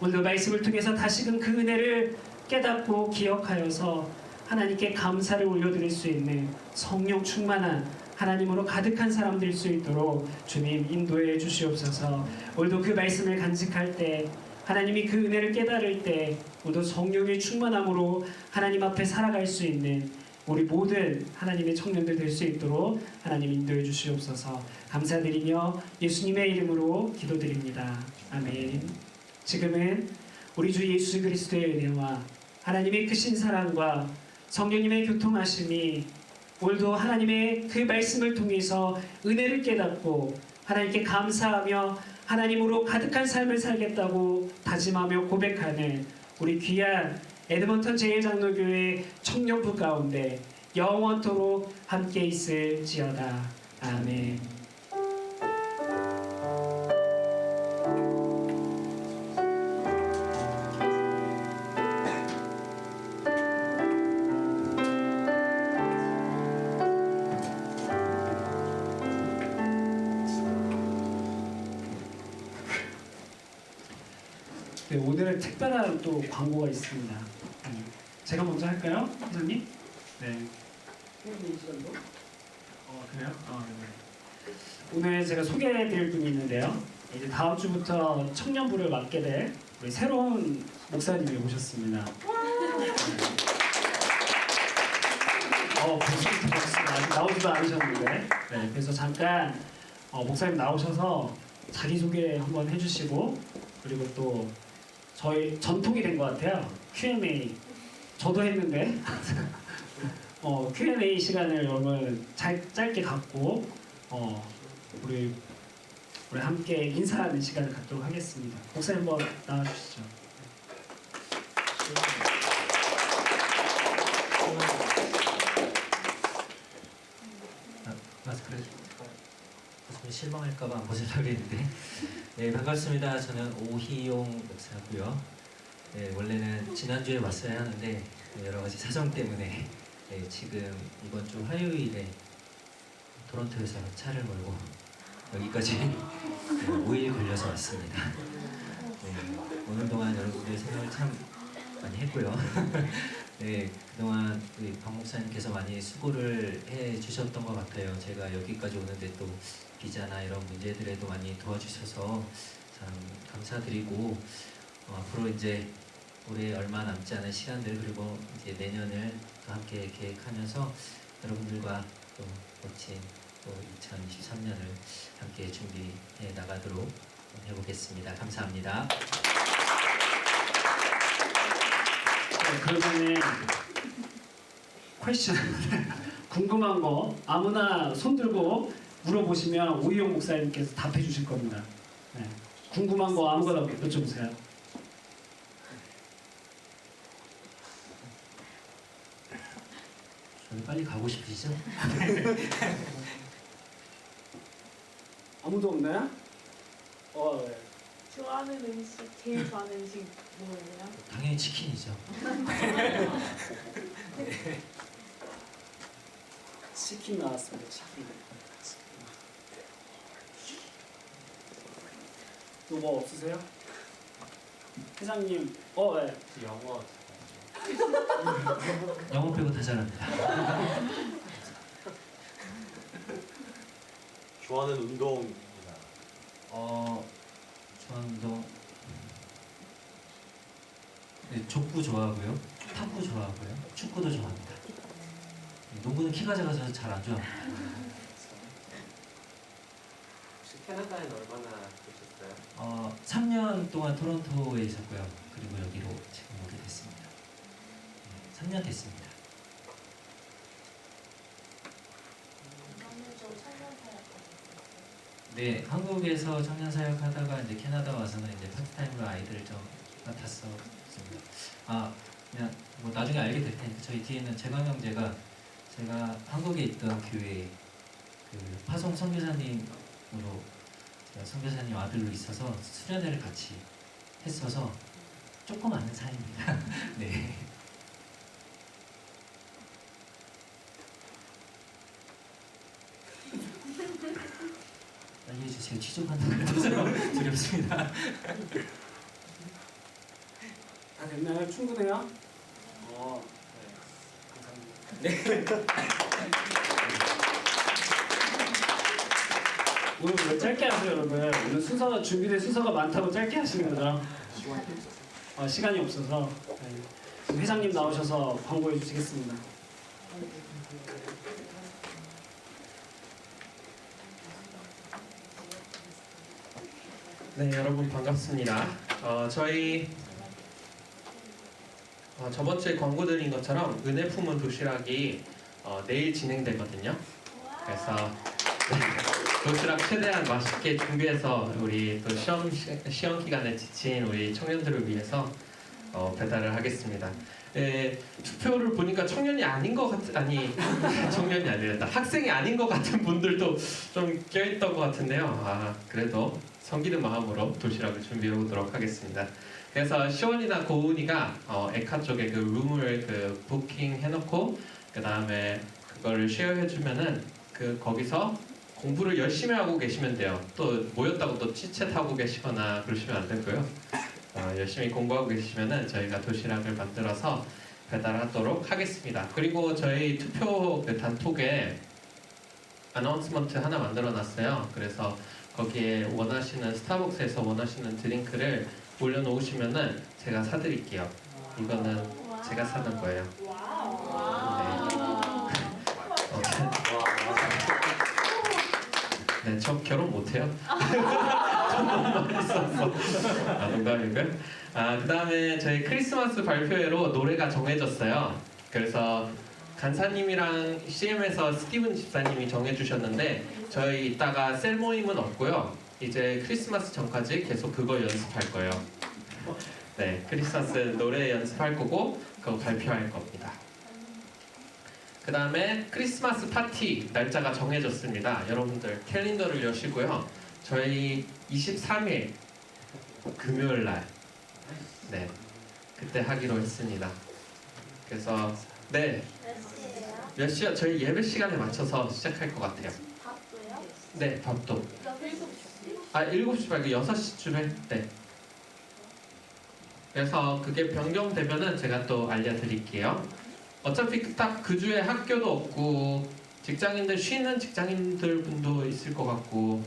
오늘 말씀을 통해서 다시금 그 은혜를 깨닫고 기억하여서 하나님께 감사를 올려드릴 수 있는 성령 충만한 하나님으로 가득한 사람 될 수 있도록 주님 인도해 주시옵소서. 오늘도 그 말씀을 간직할 때, 하나님이 그 은혜를 깨달을 때 오늘도 성령의 충만함으로 하나님 앞에 살아갈 수 있는 우리 모든 하나님의 청년들 될 수 있도록 하나님 인도해 주시옵소서. 감사드리며 예수님의 이름으로 기도드립니다. 아멘. 지금은 우리 주 예수 그리스도의 은혜와 하나님의 크신 사랑과 성령님의 교통하심이 오늘도 하나님의 그 말씀을 통해서 은혜를 깨닫고 하나님께 감사하며 하나님으로 가득한 삶을 살겠다고 다짐하며 고백하는 우리 귀한 에드먼턴 제1장로교회 청년부 가운데 영원토록 함께 있을지어다. 아멘. 네, 오늘은 특별한 또 광고가 있습니다. 제가 먼저 할까요, 회장님? 네. 그래요? 네. 오늘 제가 소개해드릴 분이 있는데요. 이제 다음 주부터 청년부를 맡게 될 우리 새로운 목사님이 오셨습니다. 박수 아직 나오지도 않으셨는데. 네, 그래서 잠깐 목사님 나오셔서 자기소개 한번 해주시고, 그리고 또 저희 전통이 된 것 같아요. Q&A. 저도 했는데 Q&A 시간을 여러분 짧게 갖고 우리 함께 인사하는 시간을 갖도록 하겠습니다. 목사님 한번 나와주시죠. 마스크를 좀 실망할까봐 안 벗으려고 했는데 네, 반갑습니다. 저는 오희용 목사고요. 네, 원래는 지난주에 왔어야 하는데 여러 가지 사정 때문에 지금 이번 주 화요일에 토론토에서 차를 몰고 여기까지 5일 걸려서 왔습니다. 오늘 동안 여러분들의 생각을 참 많이 했고요. 네, 그동안 우리 박 목사님께서 많이 수고를 해주셨던 것 같아요. 제가 여기까지 오는데 또 비자나 이런 문제들에도 많이 도와주셔서 참 감사드리고 앞으로 이제 올해 얼마 남지 않은 시간들 그리고 이제 내년을 또 함께 계획하면서 여러분들과 또 멋진 또 2023년을 함께 준비해 나가도록 해보겠습니다. 감사합니다. 그러면은 퀘스천 궁금한 거 아무나 손 들고 물어보시면 오희용 목사님께서 답해 주실 겁니다. 네. 궁금한 거 아무거나 여쭤보세요. 저희 빨리 가고 싶으시죠? 아무도 없나요? 네. 좋아하는 음식, 제일 좋아하는 음식 뭐예요? 당연히 치킨이죠. 치킨 나왔습니다. 치킨. 또 뭐 없으세요? 회장님, 네. 영어. 영어 빼고 다 잘합니다. 좋아하는 운동이나 좋아하는 운동 네, 족구 좋아하고요, 탁구 좋아하고요, 축구도 좋아합니다. 농구는 키가 작아서 잘 안 좋아합니다. 캐나다에는 얼마나 계셨어요? 3년 동안 토론토에 있었고요. 그리고 여기로 지금 오게 됐습니다. 3년 됐습니다. 저는 좀 청년 사역하고 네, 한국에서 청년 사역 하다가 이제 캐나다 와서는 이제 파트타임으로 아이들을 좀 맡았었습니다. 그냥 뭐 나중에 알게 될 테니까 저희 뒤에 있는 재광 형제가 제가 한국에 있던 교회 그 파송 선교사님으로 제가 선교사님 아들로 있어서 수련회를 같이 했어서 조금 아는 사이입니다. 네. 빨리 해주세요. 취조받는 것 같아서 두렵습니다. 다 됐나요? 충분해요? 네, 감사합니다. 오늘 왜 짧게 하세요, 여러분? 오늘 순서가 준비된 순서가 많다고 짧게 하시는 거죠? 시간이 없어서. 네. 회장님 나오셔서 광고해 주시겠습니다. 네, 여러분 반갑습니다. 저희 저번 주에 광고 드린 것처럼 은혜 품은 도시락이 내일 진행되거든요. 그래서 도시락 최대한 맛있게 준비해서 우리 또 시험 기간에 지친 우리 청년들을 위해서 배달을 하겠습니다. 투표를 보니까 청년이 아닌 것 청년이 아니랬다. 학생이 아닌 것 같은 분들도 좀 껴있던 것 같은데요. 그래도 섬기는 마음으로 도시락을 준비해 보도록 하겠습니다. 그래서 시원이나 고은이가 에카 쪽에 그 룸을 그 부킹 해놓고 그 다음에 그거를 쉐어해주면은 거기서 공부를 열심히 하고 계시면 돼요. 또 모였다고 또 치챗하고 계시거나 그러시면 안 되고요. 열심히 공부하고 계시면은 저희가 도시락을 만들어서 배달하도록 하겠습니다. 그리고 저희 투표 그 단톡에 어나운스먼트 하나 만들어놨어요. 그래서 거기에 원하시는 스타벅스에서 원하시는 드링크를 올려놓으시면은 제가 사드릴게요. 이거는 제가 사는 거예요. 네, 저 결혼 못해요. 돈 많이 썼어. 농담이고요. 그 다음에 저희 크리스마스 발표회로 노래가 정해졌어요. 그래서 간사님이랑 CM에서 스티븐 집사님이 정해주셨는데 저희 이따가 셀 모임은 없고요. 이제 크리스마스 전까지 계속 그거 연습할 거예요. 네, 크리스마스 노래 연습할 거고 그거 발표할 겁니다. 그 다음에 크리스마스 파티 날짜가 정해졌습니다. 여러분들 캘린더를 여시고요. 저희 23일 금요일 날 그때 하기로 했습니다. 그래서 네, 몇 시야? 저희 예배 시간에 맞춰서 시작할 것 같아요. 밥도요? 네, 밥도. 7시? 7시 말고 6시쯤에. 네. 그래서 그게 변경되면은 제가 또 알려드릴게요. 어차피 딱 그 주에 학교도 없고 직장인들 쉬는 직장인들 분도 있을 것 같고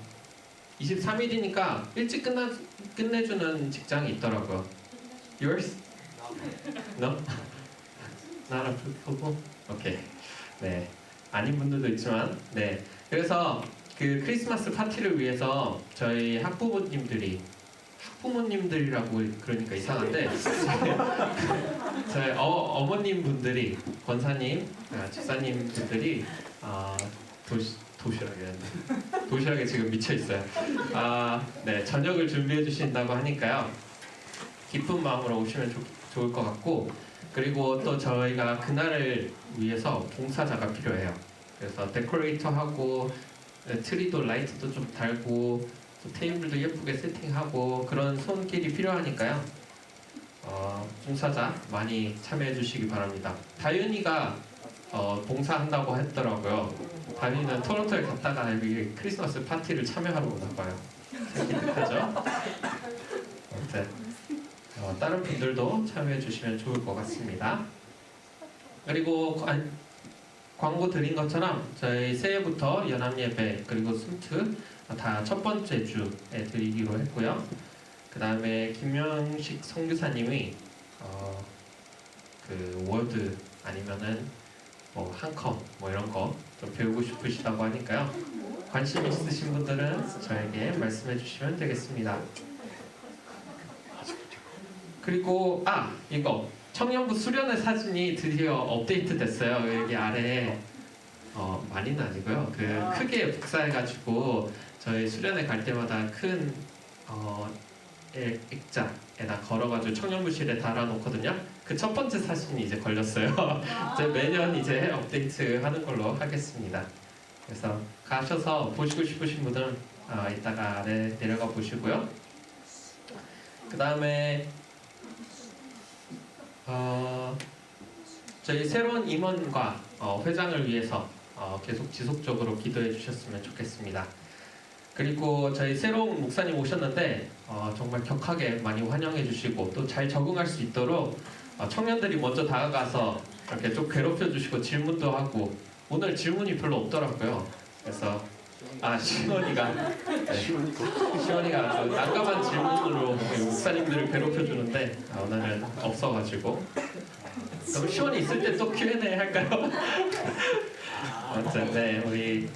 23일이니까 일찍 끝내주는 직장이 있더라고요. Yours? No? Not applicable? 오케이. 네. 아닌 분들도 있지만 네. 그래서 그 크리스마스 파티를 위해서 저희 학부모님들이라고 그러니까 이상한데 저희 어머님 분들이 권사님, 집사님 분들이 도시락에 지금 미쳐 있어요. 네, 저녁을 준비해 주신다고 하니까요. 기쁜 마음으로 오시면 좋을 것 같고 그리고 또 저희가 그날을 위해서 봉사자가 필요해요. 그래서 데코레이터 하고 트리도 라이트도 좀 달고 또 테이블도 예쁘게 세팅하고 그런 손길이 필요하니까요. 봉사자 많이 참여해 주시기 바랍니다. 다윤이가 봉사한다고 했더라고요. 다윤이는 토론토에 갔다가 여기 크리스마스 파티를 참여하러 오나 봐요. 기특하죠? 아무튼 다른 분들도 참여해 주시면 좋을 것 같습니다. 그리고 광고 드린 것처럼 저희 새해부터 연합예배 그리고 순트 다 첫 번째 주에 드리기로 했고요. 그 다음에 김명식 선교사님이 그 워드 아니면은 뭐 한 컵 뭐 이런 거 좀 배우고 싶으시다고 하니까요. 관심 있으신 분들은 저에게 말씀해 주시면 되겠습니다. 그리고 이거 청년부 수련회 사진이 드디어 업데이트 됐어요. 여기 아래에 많이는 아니고요. 크게 복사해가지고 저희 수련회 갈 때마다 큰 액자에다 걸어가지고 청년부실에 달아놓거든요. 그 첫 번째 사진이 이제 걸렸어요. 이제 매년 이제 업데이트하는 걸로 하겠습니다. 그래서 가셔서 보시고 싶으신 분들은 이따가 아래 내려가 보시고요. 그 다음에 저희 새로운 임원과 회장을 위해서 계속 지속적으로 기도해 주셨으면 좋겠습니다. 그리고 저희 새로운 목사님 오셨는데 정말 격하게 많이 환영해 주시고 또 잘 적응할 수 있도록 청년들이 먼저 다가가서 이렇게 좀 괴롭혀 주시고 질문도 하고 오늘 질문이 별로 없더라고요. 그래서 시원이가 아주 난감한 질문으로 목사님들을 괴롭혀 주는데 오늘은 없어가지고 그럼 시원이 있을 때 또 Q&A 할까요? 아무튼 네, 우리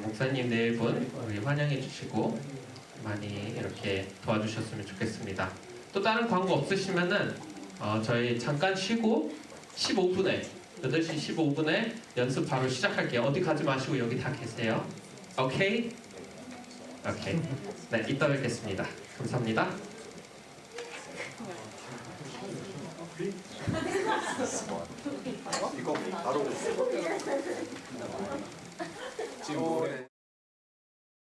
목사님 네 분 우리 환영해 주시고 많이 이렇게 도와주셨으면 좋겠습니다. 또 다른 광고 없으시면은 저희 잠깐 쉬고 15분에 8시 15분에 연습 바로 시작할게요. 어디 가지 마시고 여기 다 계세요. 오케이? 오케이. 네, 이따 뵙겠습니다. 감사합니다. 이거 바로 지금 노래